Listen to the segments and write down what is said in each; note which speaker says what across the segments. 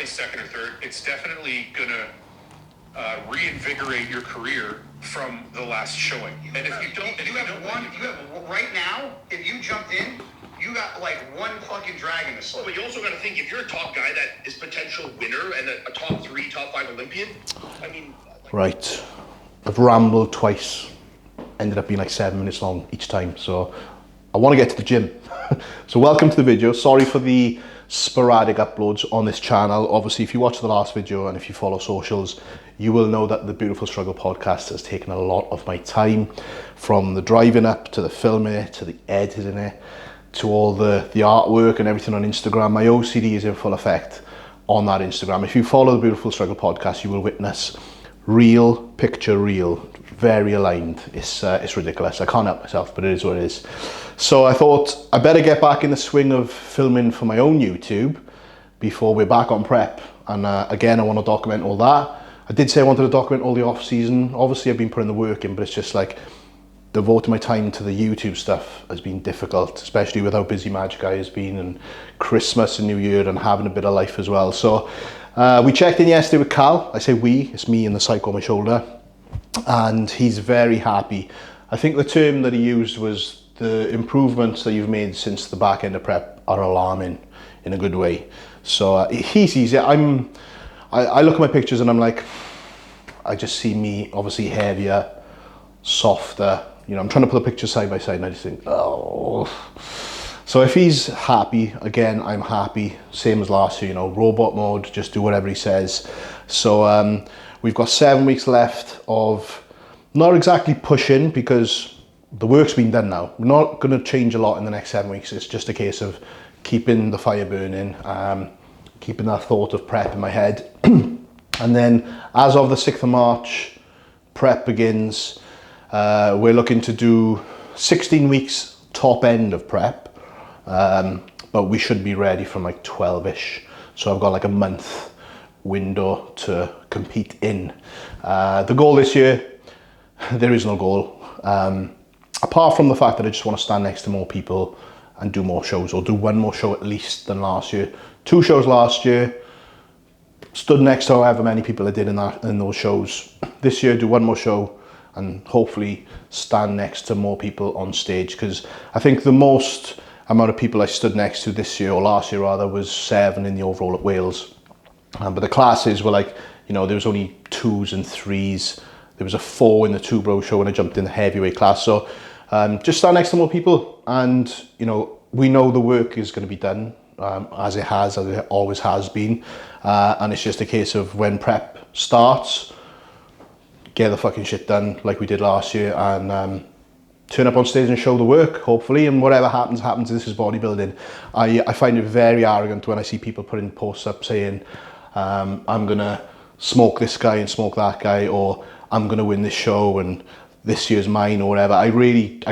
Speaker 1: place second or third, it's definitely gonna reinvigorate your career from the last showing. And if you don't,
Speaker 2: right now, if you jumped in, you got like one fucking drag in the slip.
Speaker 3: But you also got to think, if you're a top guy that is potential winner and a top 3, top 5 Olympian, I mean...
Speaker 4: Right, I've rambled twice. Ended up being like 7 minutes long each time, so I want to get to the gym. So welcome to the video. Sorry for the sporadic uploads on this channel. Obviously, if you watched the last video and if you follow socials, you will know that the Beautiful Struggle podcast has taken a lot of my time, from the driving up to the filming it to the editing it to all the artwork and everything on Instagram. My OCD is in full effect on that Instagram. If you follow the Beautiful Struggle podcast, you will witness real, picture real, very aligned. It's ridiculous. I can't help myself, but it is what it is. So I thought I better get back in the swing of filming for my own YouTube before we're back on prep. And again, I want to document all that. I did say I wanted to document all the off season. Obviously, I've been putting the work in, but it's just like devoting my time to the YouTube stuff has been difficult, especially with how busy Magic Guy has been, and Christmas and New Year, and having a bit of life as well. So we checked in yesterday with Cal. I say we, it's me and the psycho on my shoulder, and he's very happy. I think the term that he used was the improvements that you've made since the back end of prep are alarming in a good way. So he sees it. I look at my pictures and I'm like, I just see me obviously heavier, softer. You know, I'm trying to put the pictures side by side and I just think, oh. So if he's happy, again, I'm happy. Same as last year, you know, robot mode, just do whatever he says. So we've got 7 weeks left of not exactly pushing, because the work's been done now. We're not going to change a lot in the next 7 weeks. It's just a case of keeping the fire burning, keeping that thought of prep in my head. And then as of the 6th of March, prep begins. We're looking to do 16 weeks top end of prep, but we should be ready from like 12-ish. So I've got like a month window to compete in. The goal this year, there is no goal. Apart from the fact that I just want to stand next to more people and do more shows, or do one more show at least than last year. 2 shows last year, stood next to however many people I did in those shows. This year, do 1 more show and hopefully stand next to more people on stage, because I think the most amount of people I stood next to this year, or last year rather, was 7 in the overall at Wales. But the classes were like, you know, there was only 2s and 3s. There was a 4 in the 2-bro show when I jumped in the heavyweight class. So just stand next to more people, and you know, we know the work is going to be done, as it always has been, and it's just a case of when prep starts, get the fucking shit done like we did last year, and turn up on stage and show the work, hopefully, and whatever happens, happens. This is bodybuilding. I find it very arrogant when I see people putting posts up saying, I'm gonna smoke this guy and smoke that guy, or I'm gonna win this show and this year's mine, or whatever. I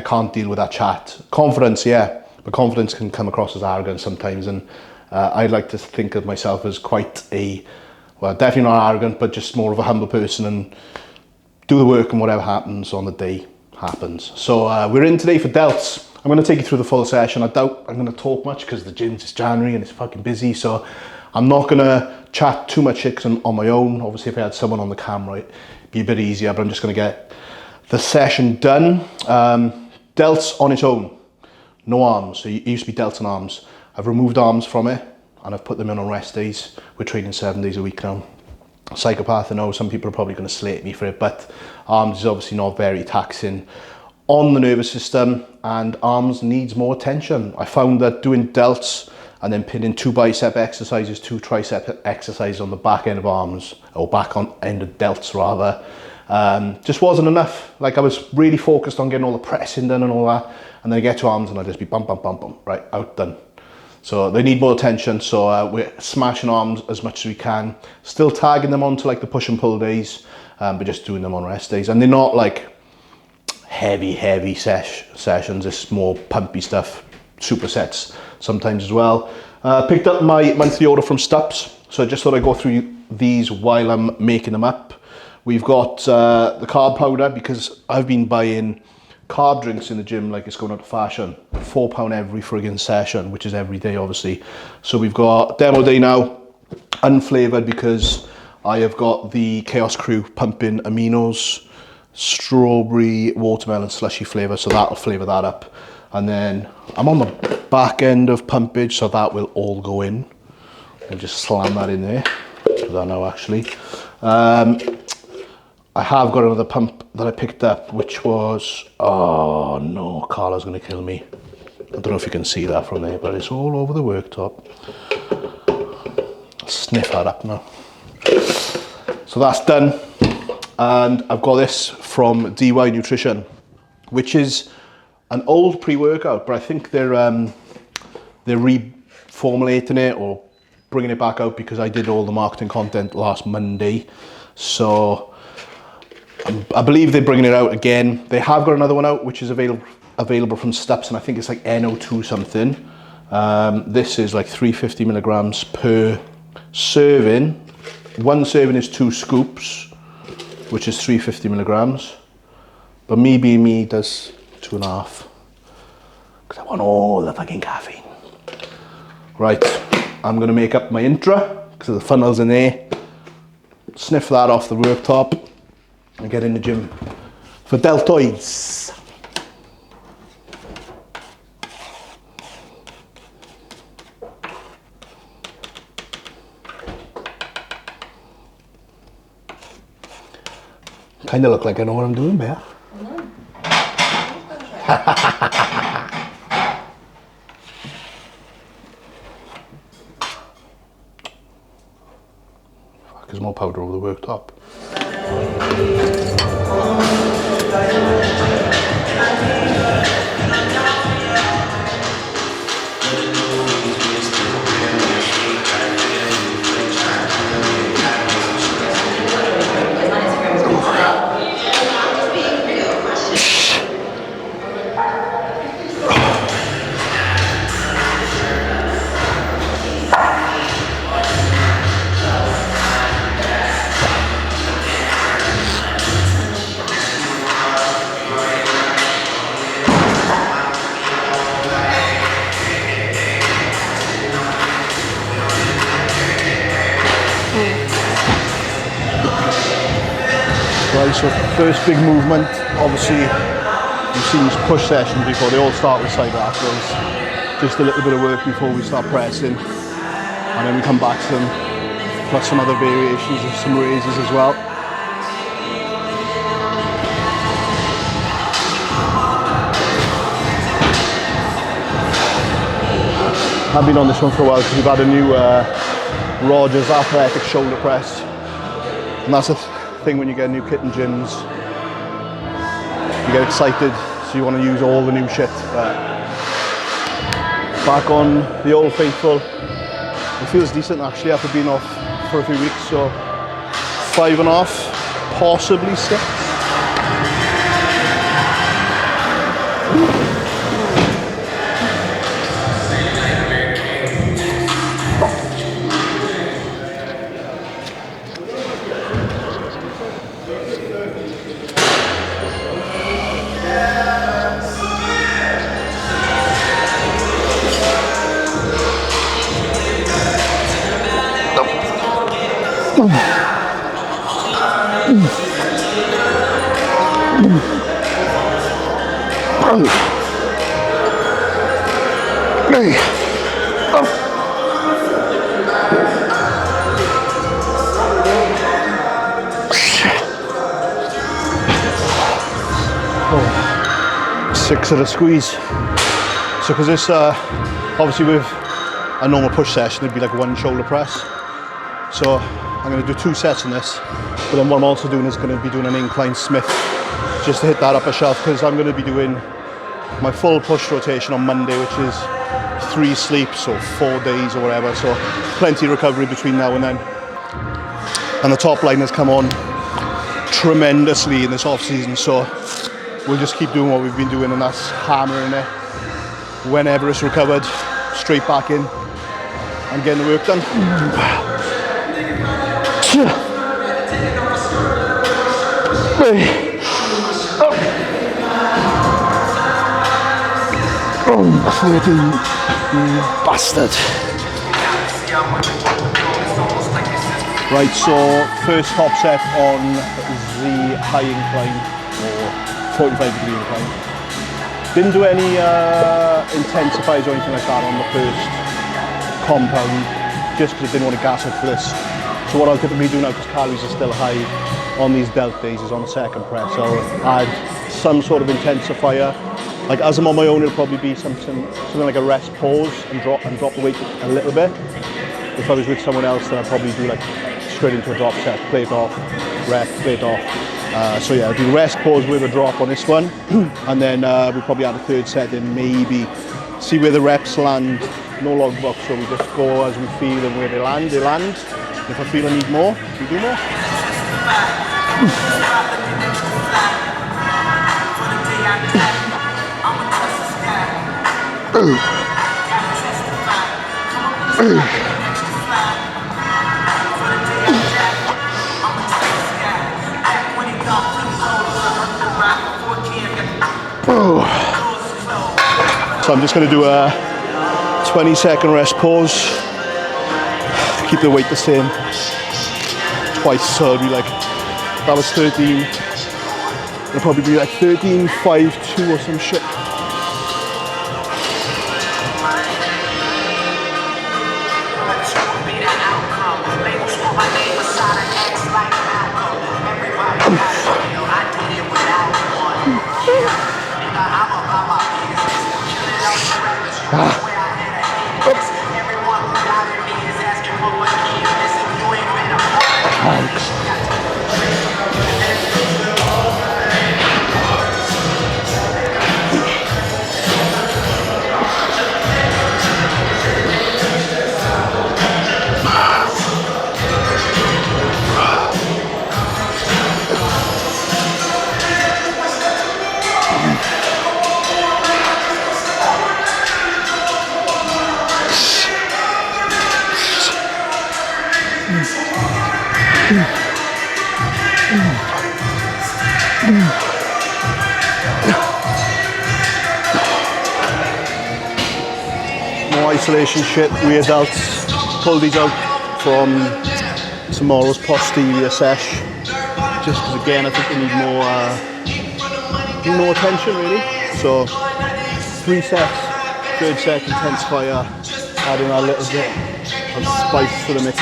Speaker 4: can't deal with that chat. Confidence, yeah, but confidence can come across as arrogant sometimes, and I like to think of myself as quite a, well, definitely not arrogant, but just more of a humble person, and do the work, and whatever happens on the day happens. So we're in today for delts. I'm going to take you through the full session. I doubt I'm going to talk much because the gym's just January and it's fucking busy, so I'm not going to chat too much shit because I'm on my own. Obviously, if I had someone on the camera, it'd be a bit easier, but I'm just going to get the session done. Delts on its own, no arms. So it used to be delts and arms. I've removed arms from it and I've put them in on rest days. We're training 7 days a week now. Psychopath, I know some people are probably going to slate me for it, but arms is obviously not very taxing on the nervous system, and arms needs more attention. I found that doing delts and then pinning 2 bicep exercises, 2 tricep exercises on the back end of arms, or back on end of delts rather, just wasn't enough. Like, I was really focused on getting all the pressing done and all that, and then I get to arms and I'd just be bump, bump, bump, bump, right, out, done. So they need more attention, so we're smashing arms as much as we can, still tagging them onto like the push and pull days, but just doing them on rest days. And they're not like heavy sessions, it's more pumpy stuff, supersets sometimes as well. Picked up my monthly order from Stups, so I just thought I'd go through these while I'm making them up. We've got the carb powder, because I've been buying carb drinks in the gym like it's going out of fashion. £4 every friggin' session, which is every day obviously. So we've got demo day now, unflavoured because I have got the Chaos Crew pumping aminos, strawberry, watermelon slushy flavour, so that'll flavour that up. And then I'm on the back end of pumpage, so that will all go in. I'll just slam that in there. Do that now actually. I have got another pump that I picked up, which was, oh no, Carla's gonna kill me. I don't know if you can see that from there, but it's all over the worktop. I'll sniff that up now. So that's done. And I've got this from DY Nutrition, which is an old pre-workout, but I think they're reformulating it or bringing it back out because I did all the marketing content last Monday. So I believe they're bringing it out again. They have got another one out, which is available from Stups, and I think it's like NO2 something. This is like 350 milligrams per serving. One serving is 2 scoops, which is 350 milligrams. But me being me does 2.5. Because I want all the fucking caffeine. Right, I'm gonna make up my intra, because the funnel's in there. Sniff that off the worktop and get in the gym for deltoids. Kind of look like I know what I'm doing, Bear. Fuck, there's more powder over the worktop. Right, so first big movement, obviously you've seen these push sessions before, they all start with side laterals. Just a little bit of work before we start pressing, and then we come back to them, plus some other variations of some raises as well. I've been on this one for a while because we've had a new Rogers Athletic shoulder press, and that's a thing when you get a new kit in gyms. You get excited, so you want to use all the new shit. Back on the old faithful. It feels decent actually after being off for a few weeks, so 5.5, possibly 6. Six at a squeeze. So because this, obviously with a normal push session, it'd be like 1 shoulder press. So I'm going to do 2 sets in this, but then what I'm also doing is going to be doing an incline Smith just to hit that upper shelf, because I'm going to be doing my full push rotation on Monday, which is 3 sleeps or 4 days or whatever, so plenty of recovery between now and then. And the top line has come on tremendously in this off season, so we'll just keep doing what we've been doing, and that's hammering it whenever it's recovered, straight back in and getting the work done. Oh, 13, bastard. Right, so first top set on the high incline or 45-degree incline. Didn't do any intensifiers or anything like that on the first compound, just because I didn't want to gas it for this. So what I'll typically do now, because calories are still high on these delt days, is on the second press I'll add some sort of intensifier. Like as I'm on my own, it'll probably be something like a rest pause and drop the weight a little bit. If I was with someone else, then I'd probably do like straight into a drop set, play it off, rest, play it off. So yeah, I'll do rest pause with a drop on this one, and then we'll probably add a third set in, maybe see where the reps land. No logbook, so we just go as we feel, and where they land, they land. If I feel I need more, we do more. So I'm just going to do a 20-second rest pause. Keep the weight the same. Twice, so it'll be like, that was 13. It'll probably be like 13, 5, 2 or some shit. More isolation shit, rear delts. Pull these out from tomorrow's posterior sesh. Just because again, I think they need more attention really. So 3 sets, third set intensifier, adding a little bit of spice to the mix.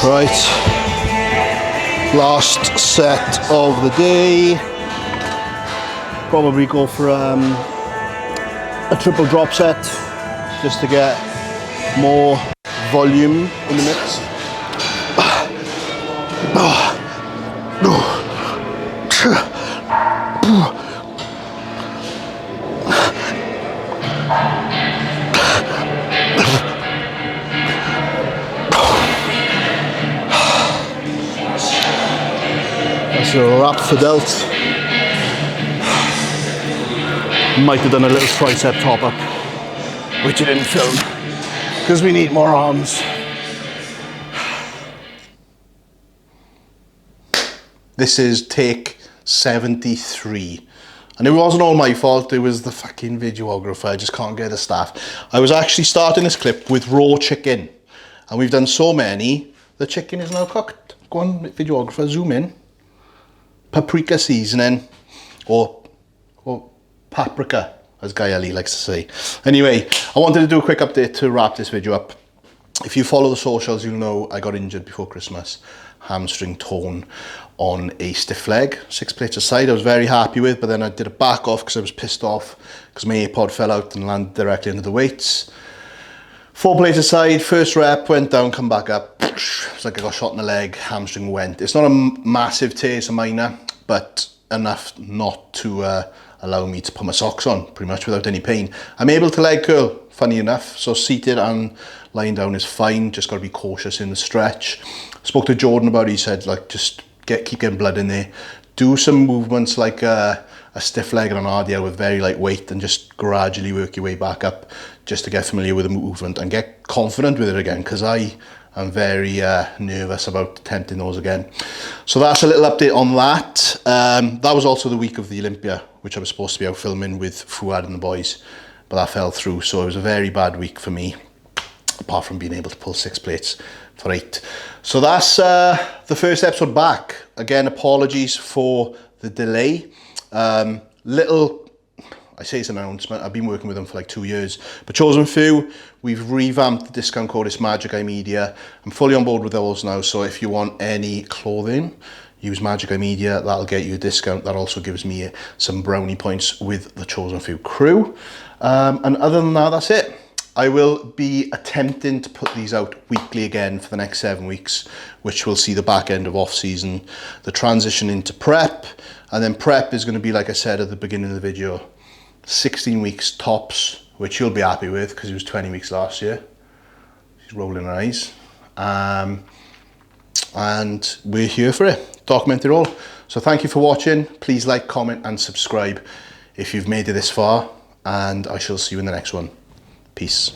Speaker 4: Right, last set of the day. Probably go for a triple drop set just to get more volume in the mix. That's a wrap for delt. Might have done a little tricep top up, which I didn't film because we need more arms. This is take 73. And it wasn't all my fault, it was the fucking videographer. I just can't get the staff. I was actually starting this clip with raw chicken. And we've done so many, the chicken is now cooked. Go on, videographer, zoom in. Paprika seasoning, or paprika, as Guy Ali likes to say. Anyway, I wanted to do a quick update to wrap this video up. If you follow the socials, you'll know I got injured before Christmas. Hamstring torn on a stiff leg. 6 plates aside, I was very happy with, but then I did a back off because I was pissed off because my AirPod fell out and landed directly into the weights. 4 plates aside, first rep, went down, come back up. It's like I got shot in the leg, hamstring went. It's not a massive tear, it's a minor, but enough not to allow me to put my socks on, pretty much without any pain. I'm able to leg curl, funny enough, so seated and lying down is fine, just got to be cautious in the stretch. Spoke to Jordan about it, he said, like, just keep getting blood in there. Do some movements like a stiff leg and an RDL with very light weight and just gradually work your way back up just to get familiar with the movement and get confident with it again, because I am very nervous about attempting those again. So that's a little update on that. That was also the week of the Olympia, which I was supposed to be out filming with Fuad and the boys, but that fell through, so it was a very bad week for me, apart from being able to pull 6 plates for 8. So that's the first episode back. Again, apologies for the delay. I say it's an announcement, I've been working with them for like 2 years, but Chosen Few, we've revamped the discount code, it's Magic Eye Media. I'm fully on board with those now, so if you want any clothing, use Magic Eye Media, that'll get you a discount. That also gives me some brownie points with the Chosen Few crew. And other than that, that's it. I will be attempting to put these out weekly again for the next 7 weeks, which will see the back end of off season, the transition into prep, and then prep is going to be, like I said at the beginning of the video, 16 weeks tops, which you'll be happy with because it was 20 weeks last year. She's rolling her eyes. And we're here for it, document it all. So thank you for watching. Please like, comment and subscribe if you've made it this far, and I shall see you in the next one. Peace.